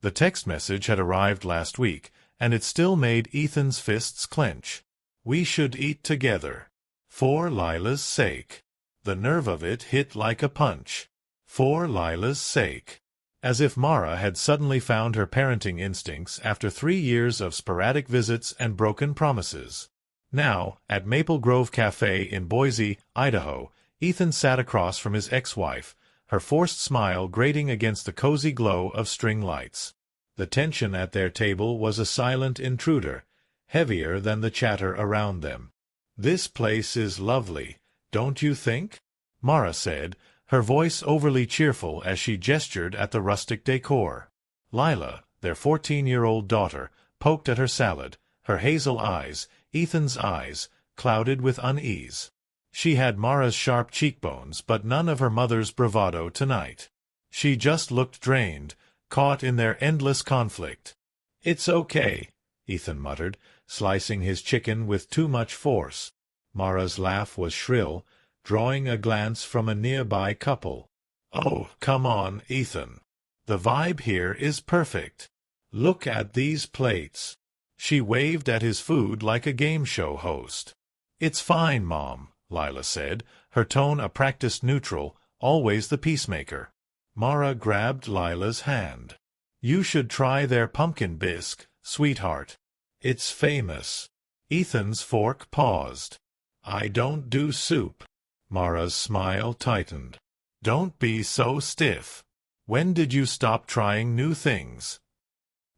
The text message had arrived last week, and it still made Ethan's fists clench. "We should eat together. For Lila's sake." The nerve of it hit like a punch. For Lila's sake. As if Mara had suddenly found her parenting instincts after 3 years of sporadic visits and broken promises. Now, at Maple Grove Cafe in Boise, Idaho, Ethan sat across from his ex-wife, her forced smile grating against the cozy glow of string lights. The tension at their table was a silent intruder, heavier than the chatter around them. "This place is lovely, don't you think?" Mara said, her voice overly cheerful as she gestured at the rustic decor. Lila, their 14-year-old daughter, poked at her salad, her hazel eyes, Ethan's eyes, clouded with unease. She had Mara's sharp cheekbones but none of her mother's bravado tonight. She just looked drained, caught in their endless conflict. "It's okay," Ethan muttered, slicing his chicken with too much force. Mara's laugh was shrill, drawing a glance from a nearby couple. "Oh, come on, Ethan. The vibe here is perfect. Look at these plates." She waved at his food like a game show host. "It's fine, Mom," Lila said, her tone a practiced neutral, always the peacemaker. Mara grabbed Lila's hand. "You should try their pumpkin bisque, sweetheart. It's famous." Ethan's fork paused. "I don't do soup." Mara's smile tightened. "Don't be so stiff. When did you stop trying new things?"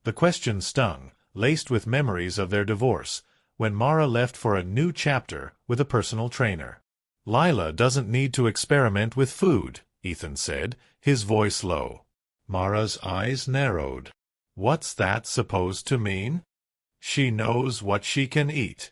The question stung, laced with memories of their divorce, when Mara left for a new chapter with a personal trainer. "Lila doesn't need to experiment with food," Ethan said, his voice low. Mara's eyes narrowed. "What's that supposed to mean?" "She knows what she can eat."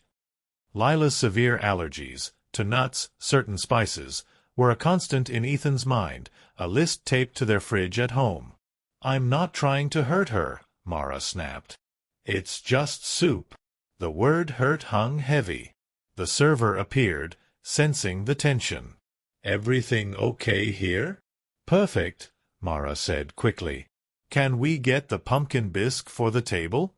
Lila's severe allergies, to nuts, certain spices, were a constant in Ethan's mind, a list taped to their fridge at home. "I'm not trying to hurt her," Mara snapped. "It's just soup." The word hurt hung heavy. The server appeared, sensing the tension. "Everything okay here?" "Perfect," Mara said quickly. "Can we get the pumpkin bisque for the table?"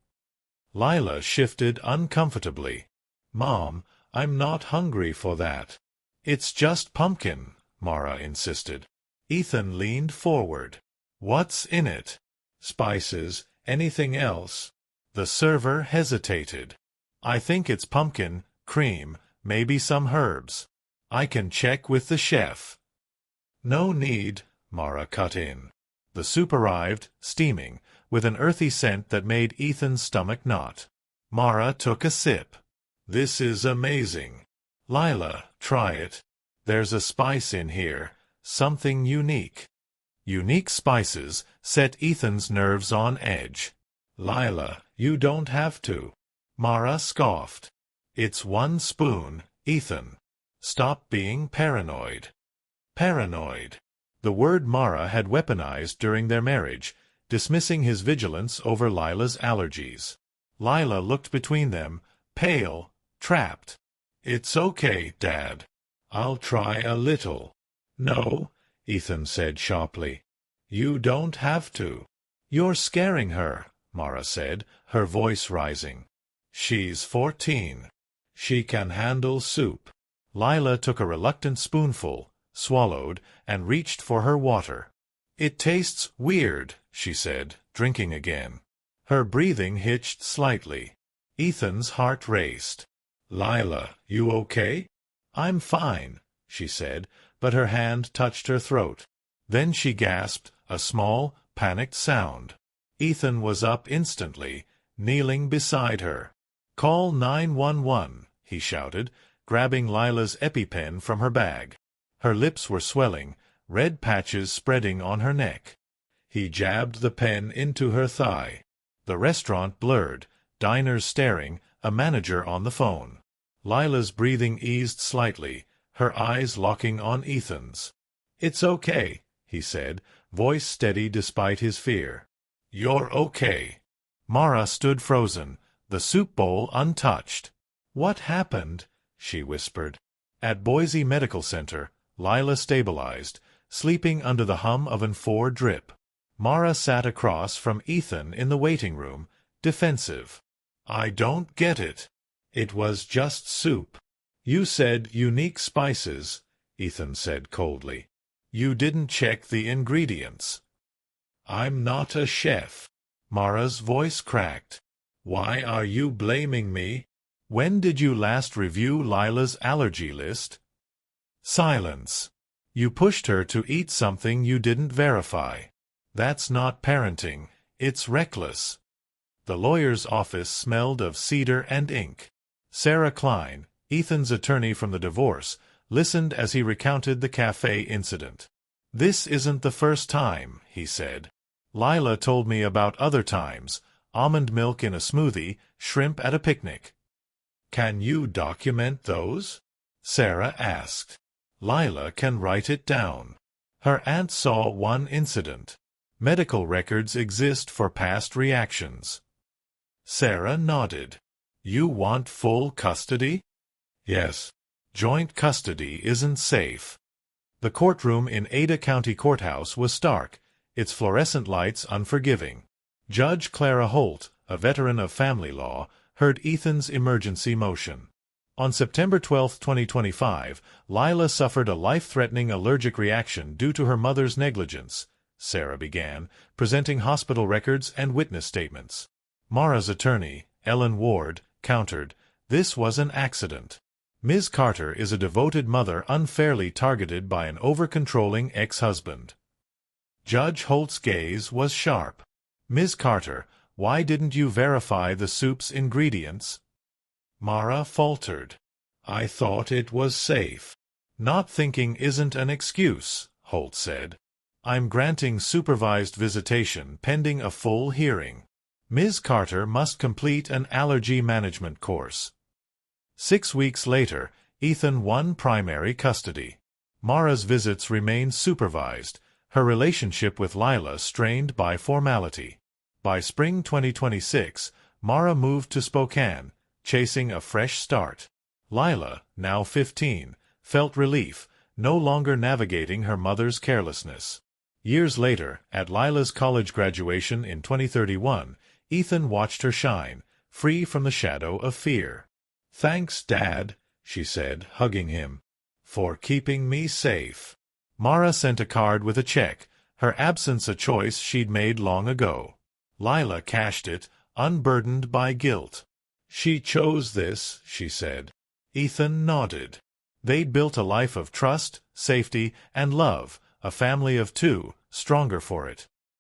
Lila shifted uncomfortably. "Mom, I'm not hungry for that." "It's just pumpkin," Mara insisted. Ethan leaned forward. "What's in it?" "Spices. Anything else?" The server hesitated. "I think it's pumpkin, cream, maybe some herbs. I can check with the chef." "No need," Mara cut in. The soup arrived, steaming, with an earthy scent that made Ethan's stomach knot. Mara took a sip. "This is amazing. Lila, try it. There's a spice in here, something unique." Unique spices set Ethan's nerves on edge. "Lila, you don't have to." Mara scoffed. "It's 1 spoon, Ethan. Stop being paranoid." Paranoid. The word Mara had weaponized during their marriage, dismissing his vigilance over Lila's allergies. Lila looked between them, pale, trapped. "It's okay, Dad. I'll try a little." "No," Ethan said sharply. "You don't have to." "You're scaring her," Mara said, her voice rising. "She's 14. She can handle soup." Lila took a reluctant spoonful, swallowed, and reached for her water. "It tastes weird," she said, drinking again. Her breathing hitched slightly. Ethan's heart raced. "Lila, you okay?" "I'm fine," she said, but her hand touched her throat. Then she gasped, a small, panicked sound. Ethan was up instantly, kneeling beside her. "Call 911, he shouted, grabbing Lila's EpiPen from her bag. Her lips were swelling, red patches spreading on her neck. He jabbed the pen into her thigh. The restaurant blurred, diners staring, a manager on the phone. Lila's breathing eased slightly, her eyes locking on Ethan's. "It's okay," he said, voice steady despite his fear. "You're okay." Mara stood frozen, the soup bowl untouched. "What happened?" she whispered. At Boise Medical Center, Lila stabilized, sleeping under the hum of an 4 drip. Mara sat across from Ethan in the waiting room, defensive. I don't get it. It was just soup. You said unique spices, Ethan said coldly. You didn't check the ingredients. I'm not a chef. Mara's voice cracked. Why are you blaming me? When did you last review Lila's allergy list? Silence. You pushed her to eat something you didn't verify. That's not parenting, it's reckless. The lawyer's office smelled of cedar and ink. Sarah Klein, Ethan's attorney from the divorce, listened as he recounted the cafe incident. This isn't the first time, he said. Lila told me about other times, almond milk in a smoothie, shrimp at a picnic. Can you document those? Sarah asked. Lila can write it down. Her aunt saw one incident. Medical records exist for past reactions. Sarah nodded. You want full custody? Yes. Joint custody isn't safe. The courtroom in Ada County Courthouse was stark, its fluorescent lights unforgiving. Judge Clara Holt, a veteran of family law, heard Ethan's emergency motion. On September 12, 2025, Lila suffered a life-threatening allergic reaction due to her mother's negligence, Sarah began, presenting hospital records and witness statements. Mara's attorney, Ellen Ward, countered, this was an accident. Ms. Carter is a devoted mother unfairly targeted by an over-controlling ex-husband. Judge Holt's gaze was sharp. Ms. Carter, why didn't you verify the soup's ingredients? Mara faltered. I thought it was safe. Not thinking isn't an excuse, Holt said. I'm granting supervised visitation pending a full hearing. Ms. Carter must complete an allergy management course. 6 weeks later, Ethan won primary custody. Mara's visits remained supervised, her relationship with Lila strained by formality. By spring 2026, Mara moved to Spokane, chasing a fresh start. Lila, now 15, felt relief, no longer navigating her mother's carelessness. Years later, at Lila's college graduation in 2031, Ethan watched her shine, free from the shadow of fear. Thanks, Dad, she said, hugging him, for keeping me safe. Mara sent a card with a check, her absence a choice she'd made long ago. Lila cashed it, unburdened by guilt. She chose this, she said. Ethan nodded. They'd built a life of trust, safety, and love, a family of two, stronger for it.